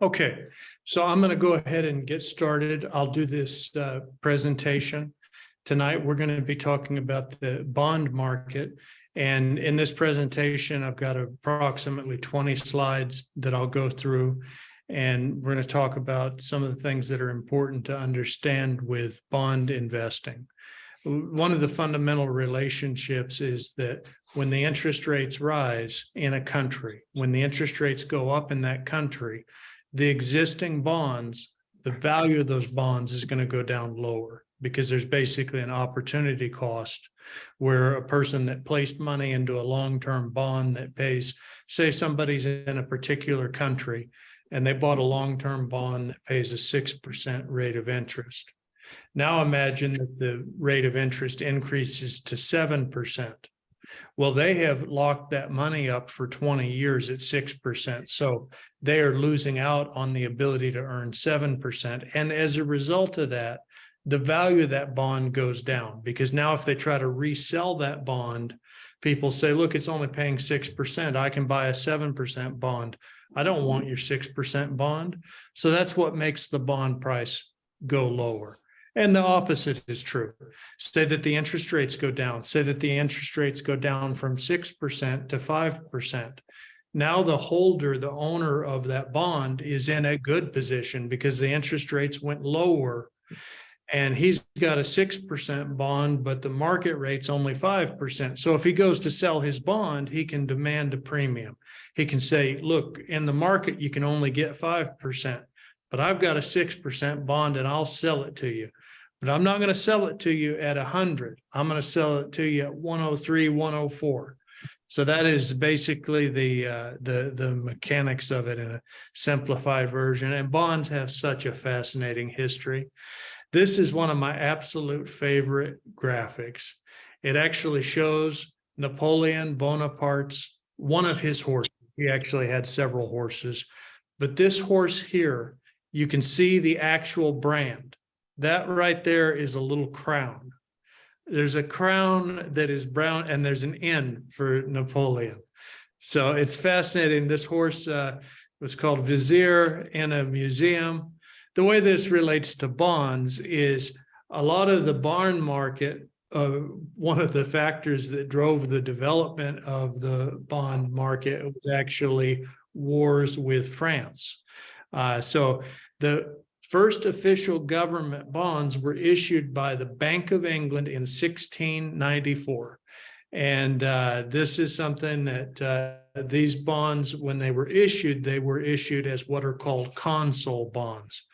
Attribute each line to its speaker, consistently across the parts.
Speaker 1: Okay, so I'm going to go ahead and get started. I'll do this presentation. Tonight, we're going to be talking about the bond market. And in this presentation, I've got approximately 20 slides that I'll go through. And we're going to talk about some of the things that are important to understand with bond investing. One of the fundamental relationships is that when the interest rates rise in a country, when the interest rates go up in that country, the existing bonds, the value of those bonds is going to go down lower because there's basically an opportunity cost where a person that placed money into a long-term bond that pays, say somebody's in a particular country and they bought a long-term bond that pays a 6% rate of interest. Now imagine that the rate of interest increases to 7%. Well, they have locked that money up for 20 years at 6%. So they are losing out on the ability to earn 7%. And as a result of that, the value of that bond goes down because now if they try to resell that bond, people say, look, it's only paying 6%. I can buy a 7% bond. I don't want your 6% bond. So that's what makes the bond price go lower. And the opposite is true. Say that the interest rates go down. Say that the interest rates go down from 6% to 5%. Now the holder, the owner of that bond is in a good position because the interest rates went lower and he's got a 6% bond, but the market rate's only 5%. So if he goes to sell his bond, he can demand a premium. He can say, look, in the market, you can only get 5%, but I've got a 6% bond and I'll sell it to you. But I'm not going to sell it to you at 100. I'm going to sell it to you at 103, 104. So that is basically the mechanics of it in a simplified version. And bonds have such a fascinating history. This is one of my absolute favorite graphics. It actually shows Napoleon Bonaparte's, one of his horses. He actually had several horses. But this horse here, you can see the actual brand. That right there is a little crown. There's a crown that is brown and there's an N for Napoleon. So it's fascinating. This horse was called Vizier in a museum. The way this relates to bonds is a lot of the bond market, one of the factors that drove the development of the bond market was actually wars with France. So the first official government bonds were issued by the Bank of England in 1694. And this is something that these bonds, when they were issued as what are called consul bonds.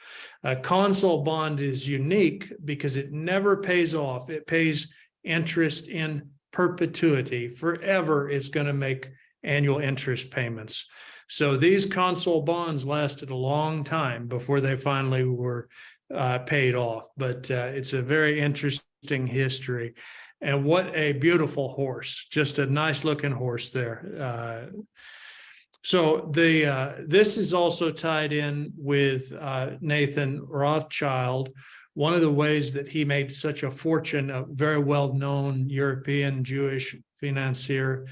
Speaker 1: A consul bond is unique because it never pays off. It pays interest in perpetuity. Forever, it's going to make annual interest payments. So these consul bonds lasted a long time before they finally were paid off. But it's a very interesting history. And what a beautiful horse, just a nice looking horse there. So this is also tied in with Nathan Rothschild. One of the ways that he made such a fortune, a very well-known European Jewish financier,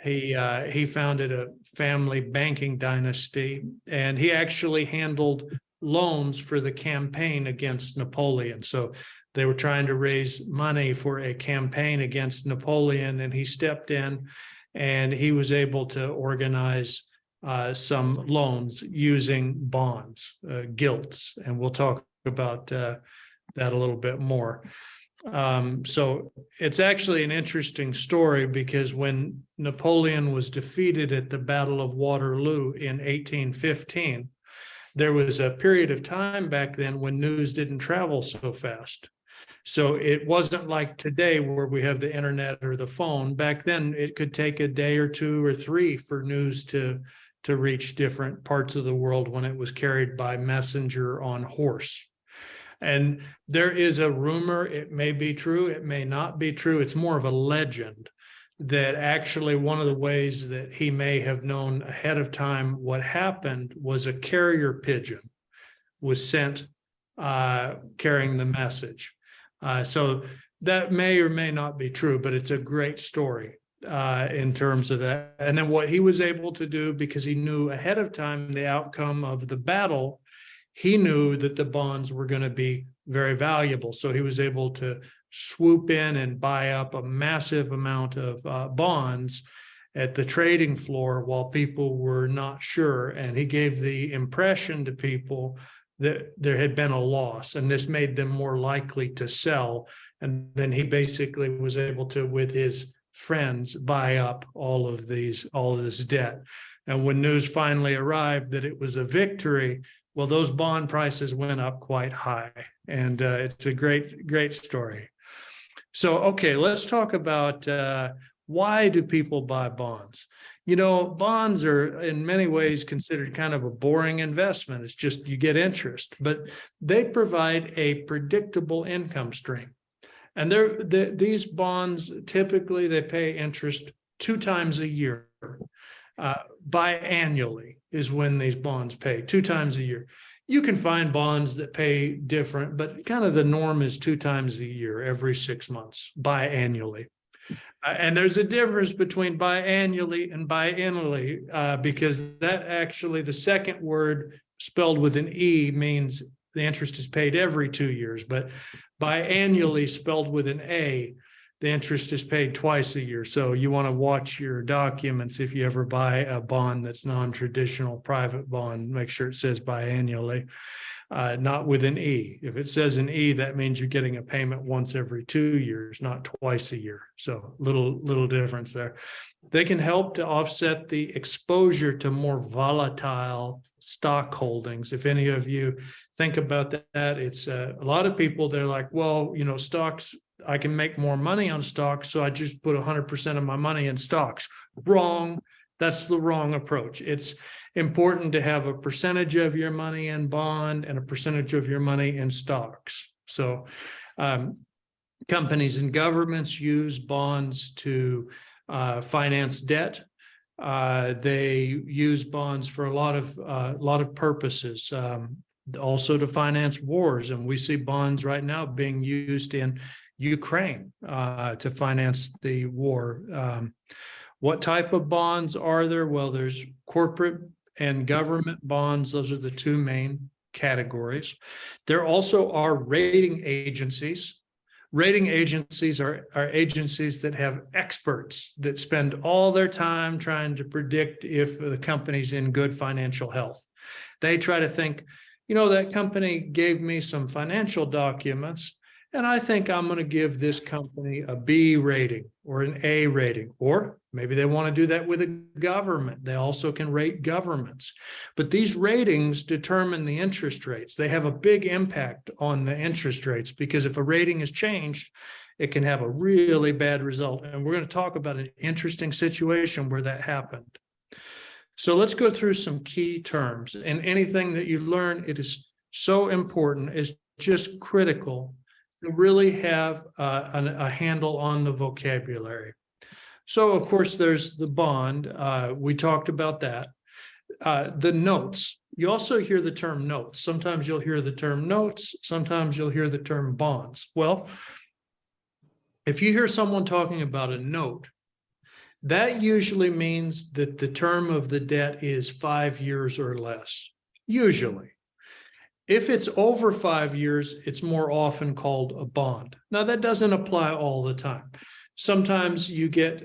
Speaker 1: he founded a family banking dynasty, and he actually handled loans for the campaign against Napoleon. So they were trying to raise money for a campaign against Napoleon, and he stepped in and he was able to organize some loans using bonds, gilts, and we'll talk about that a little bit more. So it's actually an interesting story because when Napoleon was defeated at the Battle of Waterloo in 1815, there was a period of time back then when news didn't travel so fast. So it wasn't like today where we have the internet or the phone. Back then, it could take a day or two or three for news to reach different parts of the world when it was carried by messenger on horse. And there is a rumor, it may be true, it may not be true. It's more of a legend that actually one of the ways that he may have known ahead of time what happened was a carrier pigeon was sent carrying the message. So that may or may not be true, but it's a great story. in terms of that. And then what he was able to do, because he knew ahead of time the outcome of the battle, he knew that the bonds were going to be very valuable. So he was able to swoop in and buy up a massive amount of bonds at the trading floor while people were not sure. And he gave the impression to people that there had been a loss, and this made them more likely to sell. And then he basically was able to, with his friends, buy up all of this debt. And when news finally arrived that it was a victory, well, those bond prices went up quite high. And it's a great story. So, okay, let's talk about why do people buy bonds? You know, bonds are in many ways considered kind of a boring investment. It's just you get interest, but they provide a predictable income stream. And these bonds, typically they pay interest 2 times a year. Biannually is when these bonds pay, 2 times a year. You can find bonds that pay different, but kind of the norm is 2 times a year, every 6 months, biannually. And there's a difference between biannually and biennially, because that actually, the second word spelled with an E means the interest is paid every 2 years, but biannually spelled with an A, the interest is paid twice a year. So you want to watch your documents if you ever buy a bond that's non-traditional private bond, make sure it says biannually, not with an E. If it says an E, that means you're getting a payment once every 2 years, not twice a year. So little difference there. They can help to offset the exposure to more volatile stock holdings. If any of you think about that, it's a lot of people, they're like, well, you know, stocks, I can make more money on stocks, so I just put 100% of my money in stocks. Wrong. That's the wrong approach. It's important to have a percentage of your money in bond and a percentage of your money in stocks. So companies and governments use bonds to finance debt. They use bonds for a lot of purposes, also to finance wars. And we see bonds right now being used in Ukraine to finance the war. What type of bonds are there? Well, there's corporate and government bonds. Those are the 2 main categories. There also are rating agencies. Rating agencies are agencies that have experts that spend all their time trying to predict if the company's in good financial health. They try to think, you know, that company gave me some financial documents, and I think I'm going to give this company a B rating or an A rating, or maybe they want to do that with a government. They also can rate governments. But these ratings determine the interest rates. They have a big impact on the interest rates, because if a rating is changed, it can have a really bad result. And we're going to talk about an interesting situation where that happened. So let's go through some key terms. And anything that you learn, it is so important, is just critical to really have a handle on the vocabulary. So, of course, there's the bond. We talked about that. The notes. You also hear the term notes. Sometimes you'll hear the term notes. Sometimes you'll hear the term bonds. Well, if you hear someone talking about a note, that usually means that the term of the debt is 5 years or less, usually. If it's over 5 years, it's more often called a bond. Now, that doesn't apply all the time. Sometimes you get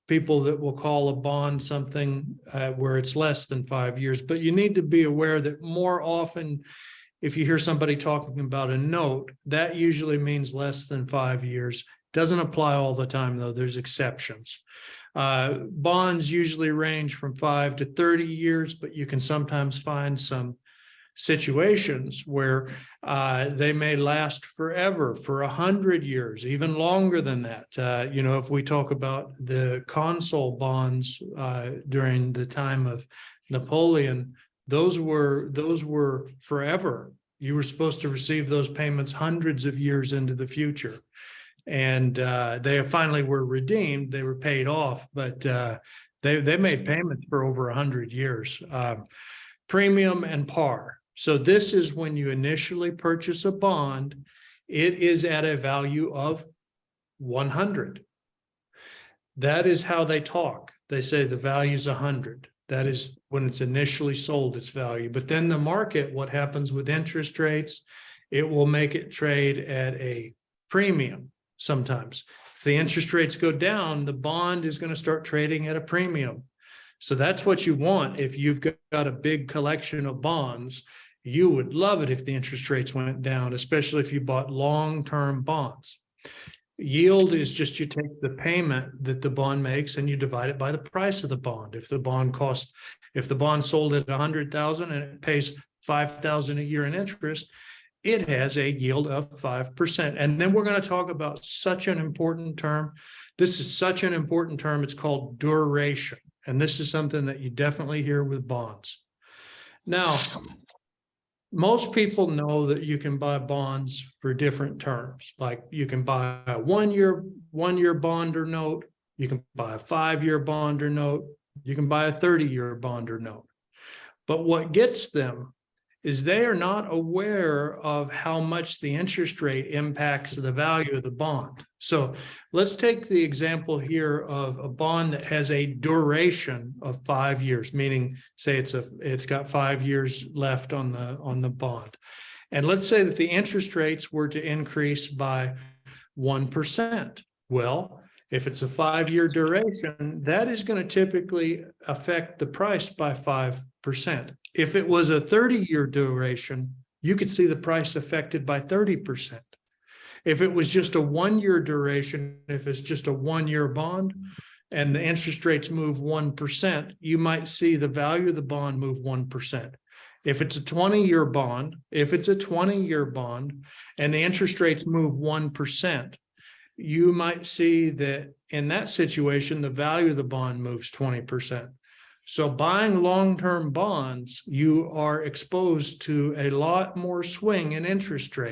Speaker 1: people that will call a bond something where it's less than 5 years, but you need to be aware that more often, if you hear somebody talking about a note, that usually means less than 5 years. Doesn't apply all the time, though. There's exceptions. Bonds usually range from 5 to 30 years, but you can sometimes find some situations where they may last forever, for 100 years, even longer than that. You know, if we talk about the consul bonds during the time of Napoleon, those were forever. You were supposed to receive those payments hundreds of years into the future. And they finally were redeemed. They were paid off, but they made payments for over 100 years. Premium and par. So this is when you initially purchase a bond, it is at a value of 100. That is how they talk. They say the value is 100. That is when it's initially sold its value. But then the market, what happens with interest rates, it will make it trade at a premium sometimes. If the interest rates go down, the bond is going to start trading at a premium. So that's what you want. If you've got a big collection of bonds, you would love it if the interest rates went down, especially if you bought long-term bonds. Yield is just you take the payment that the bond makes and you divide it by the price of the bond. If the bond sold at 100,000 and it pays 5,000 a year in interest, it has a yield of 5%. And then we're going to talk about such an important term. This is such an important term. It's called duration. And this is something that you definitely hear with bonds. Now, most people know that you can buy bonds for different terms. Like you can buy a one-year bond or note. You can buy a 5-year bond or note. You can buy a 30-year bond or note. But what gets them is they are not aware of how much the interest rate impacts the value of the bond. So let's take the example here of a bond that has a duration of 5 years, meaning say it's got 5 years left on the bond. And let's say that the interest rates were to increase by 1%. Well, if it's a 5-year duration, that is going to typically affect the price by 5%. If it was a 30-year duration, you could see the price affected by 30%. If it was just a 1-year duration, if it's just a 1-year bond and the interest rates move 1%, you might see the value of the bond move 1%. If it's a 20-year bond, and the interest rates move 1%, you might see that in that situation, the value of the bond moves 20%. So buying long-term bonds, you are exposed to a lot more swing in interest rate.